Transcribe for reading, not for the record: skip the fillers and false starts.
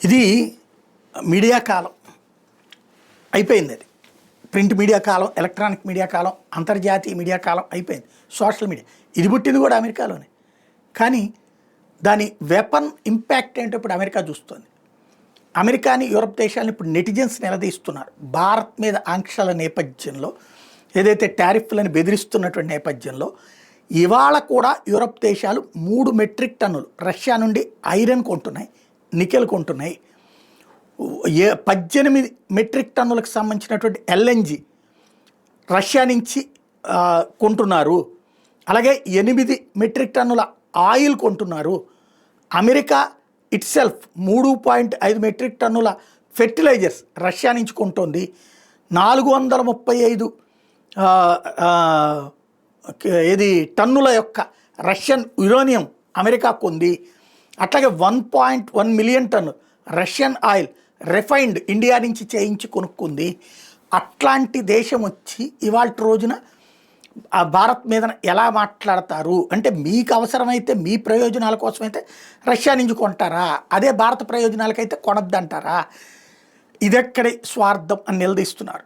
ఇది మీడియా కాలం అయిపోయింది. అది ప్రింట్ మీడియా కాలం, ఎలక్ట్రానిక్ మీడియా కాలం, అంతర్జాతీయ మీడియా కాలం అయిపోయింది. సోషల్ మీడియా ఇది పుట్టింది కూడా అమెరికాలోనే. కానీ దాని వెపన్ ఇంపాక్ట్ ఏంటో ఇప్పుడు అమెరికా చూస్తుంది. అమెరికాని, యూరప్ దేశాలను ఇప్పుడు నెటిజన్స్ నిలదీస్తున్నారు. భారత్ మీద ఆంక్షల నేపథ్యంలో, ఏదైతే టారిఫ్లను బెదిరిస్తున్నటువంటి నేపథ్యంలో ఇవాళ కూడా యూరప్ దేశాలు 3 మెట్రిక్ టన్నులు రష్యా నుండి ఐరన్ కొంటున్నాయి, నికెల్ కొంటున్నాయి. 18 మెట్రిక్ టన్నులకు సంబంధించినటువంటి ఎల్ఎన్జి రష్యా నుంచి కొంటున్నారు. అలాగే 8 మెట్రిక్ టన్నుల ఆయిల్ కొంటున్నారు. అమెరికా ఇట్సెల్ఫ్ 3.5 మెట్రిక్ టన్నుల ఫెర్టిలైజర్స్ రష్యా నుంచి కొంటోంది. 435 టన్నుల యొక్క రష్యన్ యురేనియం అమెరికా కొంది. అట్లాగే 1.1 million ton Russian oil refined India నుంచి చేయించి కొనుక్కుంది. అట్లాంటి దేశం వచ్చి ఇవాళ రోజున ఆ భారత్ మీద ఎలా మాట్లాడతారు అంటే, మీకు అవసరమైతే మీ ప్రయోజనాల కోసమైతే రష్యా నుంచి కొంటారా, అదే భారత ప్రయోజనాలకైతే కొనద్దంటారా? ఇదెక్కడి స్వార్థం అని నిలదీస్తున్నారు.